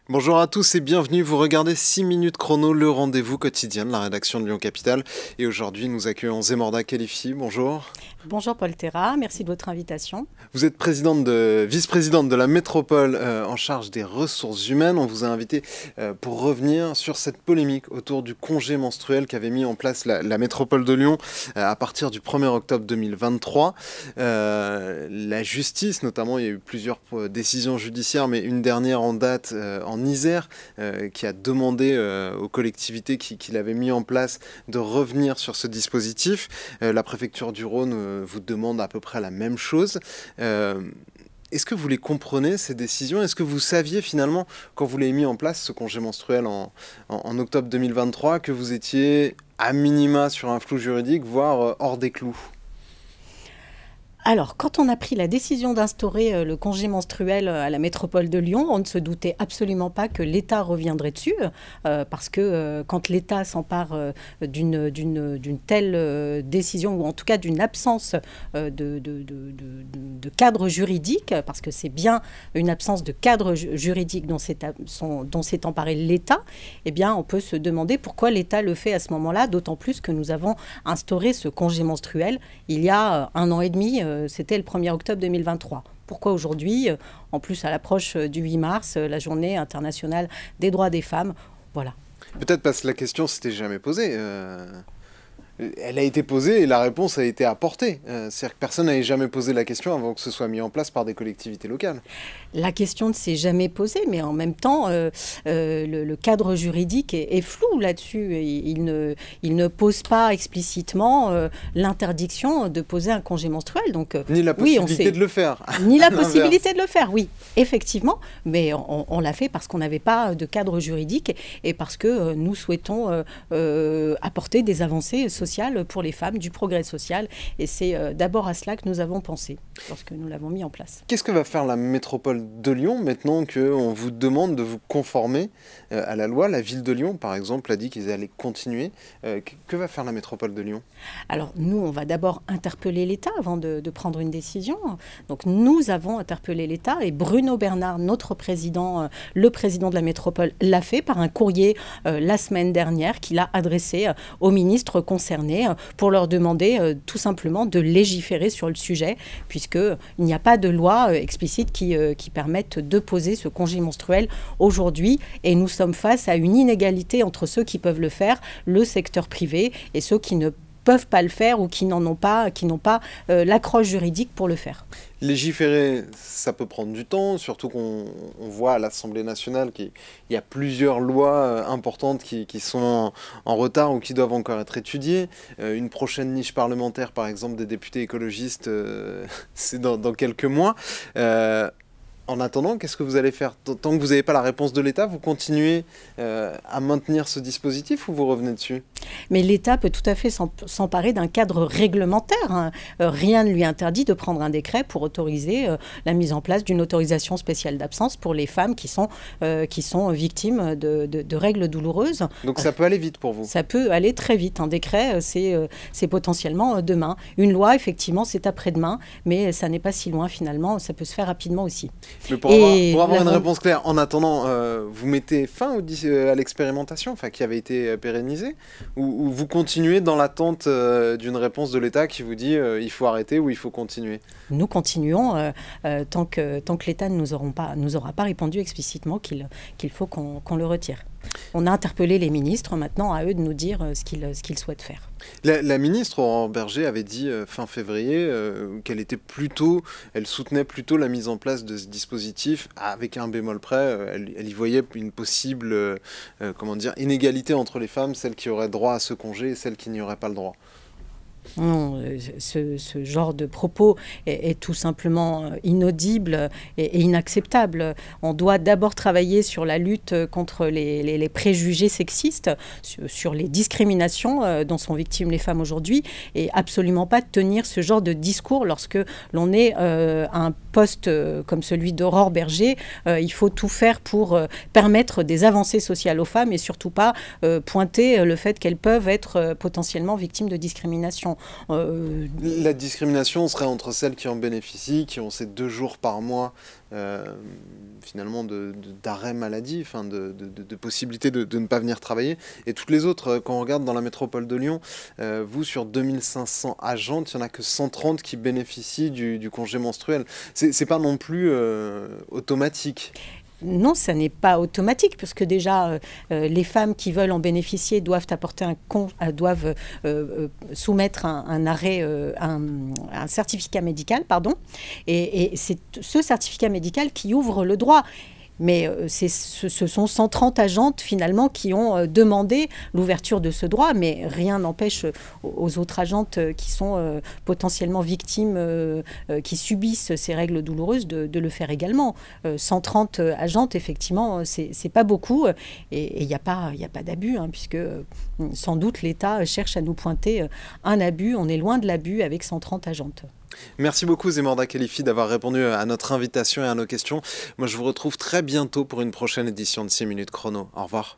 Bonjour à tous et bienvenue, vous regardez 6 minutes chrono, le rendez-vous quotidien de la rédaction de Lyon Capitale. Et aujourd'hui nous accueillons Zemorda Khelaifi, bonjour. Bonjour Paul Terra, merci de votre invitation. Vous êtes vice-présidente de la métropole en charge des ressources humaines. On vous a invité pour revenir sur cette polémique autour du congé menstruel qu'avait mis en place la métropole de Lyon à partir du 1er octobre 2023. La justice, notamment, il y a eu plusieurs décisions judiciaires, mais une dernière en date en Isère, qui a demandé aux collectivités qui l'avaient mis en place de revenir sur ce dispositif. La préfecture du Rhône vous demande à peu près la même chose. Est-ce que vous les comprenez, ces décisions? Est-ce que vous saviez finalement, quand vous l'avez mis en place, ce congé menstruel en octobre 2023, que vous étiez à minima sur un flou juridique, voire hors des clous? Alors, quand on a pris la décision d'instaurer le congé menstruel à la métropole de Lyon, on ne se doutait absolument pas que l'État reviendrait dessus, parce que quand l'État s'empare d'une telle décision, ou en tout cas d'une absence de cadre juridique, parce que c'est bien une absence de cadre juridique dont s'est emparé l'État, eh bien, on peut se demander pourquoi l'État le fait à ce moment-là, d'autant plus que nous avons instauré ce congé menstruel il y a 1 an et demi, c'était le 1er octobre 2023. Pourquoi aujourd'hui, en plus à l'approche du 8 mars, la journée internationale des droits des femmes? Voilà. Peut-être parce que la question s'était jamais posée. Elle a été posée et la réponse a été apportée. C'est-à-dire que personne n'avait jamais posé la question avant que ce soit mis en place par des collectivités locales. La question ne s'est jamais posée, mais en même temps, le cadre juridique est flou là-dessus. Il ne pose pas explicitement l'interdiction de poser un congé menstruel. Donc, ni la possibilité de le faire. Ni la possibilité de le faire, oui, effectivement. Mais on l'a fait parce qu'on n'avait pas de cadre juridique et parce que nous souhaitons apporter des avancées sociales pour les femmes, du progrès social. Et c'est d'abord à cela que nous avons pensé lorsque nous l'avons mis en place. Qu'est-ce que va faire la métropole de Lyon maintenant qu'on vous demande de vous conformer à la loi? La ville de Lyon, par exemple, a dit qu'ils allaient continuer. Que va faire la métropole de Lyon? Alors nous, on va d'abord interpeller l'État avant de prendre une décision. Donc nous avons interpellé l'État et Bruno Bernard, notre président, le président de la métropole, l'a fait par un courrier la semaine dernière qu'il a adressé aux ministres concernés pour leur demander tout simplement de légiférer sur le sujet, puisqu'il n'y a pas de loi explicite qui permette de poser ce congé menstruel aujourd'hui. Et nous sommes face à une inégalité entre ceux qui peuvent le faire, le secteur privé, et ceux qui ne peuvent pas le faire ou qui n'ont pas l'accroche juridique pour le faire. Légiférer, ça peut prendre du temps, surtout qu'on voit à l'Assemblée nationale qu'il y a plusieurs lois importantes qui sont en retard ou qui doivent encore être étudiées. Une prochaine niche parlementaire, par exemple, des députés écologistes, c'est dans quelques mois. En attendant, qu'est-ce que vous allez faire? Tant que vous n'avez pas la réponse de l'État, vous continuez à maintenir ce dispositif ou vous revenez dessus? Mais l'État peut tout à fait s'emparer d'un cadre réglementaire, hein. Rien ne lui interdit de prendre un décret pour autoriser la mise en place d'une autorisation spéciale d'absence pour les femmes qui sont victimes de règles douloureuses. Donc ça peut aller vite pour vous? Ça peut aller très vite. Un décret, c'est potentiellement demain. Une loi, effectivement, c'est après-demain, mais ça n'est pas si loin finalement. Ça peut se faire rapidement aussi. Mais pour avoir une réponse claire, en attendant, vous mettez fin à l'expérimentation qui avait été pérennisée, ou vous continuez dans l'attente d'une réponse de l'État qui vous dit il faut arrêter ou il faut continuer? Nous continuons tant que l'État ne nous aura pas répondu explicitement qu'il faut qu'on le retire. On a interpellé les ministres, maintenant à eux de nous dire ce qu'ils souhaitent faire. La ministre Aurore Bergé avait dit fin février elle soutenait plutôt la mise en place de ce dispositif avec un bémol près. Elle y voyait une possible inégalité entre les femmes, celles qui auraient droit à ce congé et celles qui n'y auraient pas le droit. Non, ce genre de propos est tout simplement inaudible et inacceptable. On doit d'abord travailler sur la lutte contre les préjugés sexistes, sur les discriminations dont sont victimes les femmes aujourd'hui, et absolument pas tenir ce genre de discours lorsque l'on est à un poste comme celui d'Aurore Bergé. Il faut tout faire pour permettre des avancées sociales aux femmes et surtout pas pointer le fait qu'elles peuvent être potentiellement victimes de discrimination. La discrimination serait entre celles qui en bénéficient, qui ont ces 2 jours par mois finalement d'arrêt maladie, enfin de possibilité de ne pas venir travailler, et toutes les autres. Quand on regarde dans la métropole de Lyon, vous, sur 2500 agentes, il n'y en a que 130 qui bénéficient du congé menstruel. C'est pas non plus automatique. Non, ça n'est pas automatique, puisque déjà, les femmes qui veulent en bénéficier doivent soumettre un arrêt, un certificat médical, pardon. Et c'est ce certificat médical qui ouvre le droit. Mais ce sont 130 agentes finalement qui ont demandé l'ouverture de ce droit, mais rien n'empêche aux autres agentes qui sont potentiellement victimes, qui subissent ces règles douloureuses, de le faire également. 130 agentes, effectivement, c'est pas beaucoup, et il n'y a pas d'abus, hein, puisque sans doute l'État cherche à nous pointer un abus. On est loin de l'abus avec 130 agentes. Merci beaucoup Zemorda Khelify d'avoir répondu à notre invitation et à nos questions. Moi je vous retrouve très bientôt pour une prochaine édition de 6 minutes chrono. Au revoir.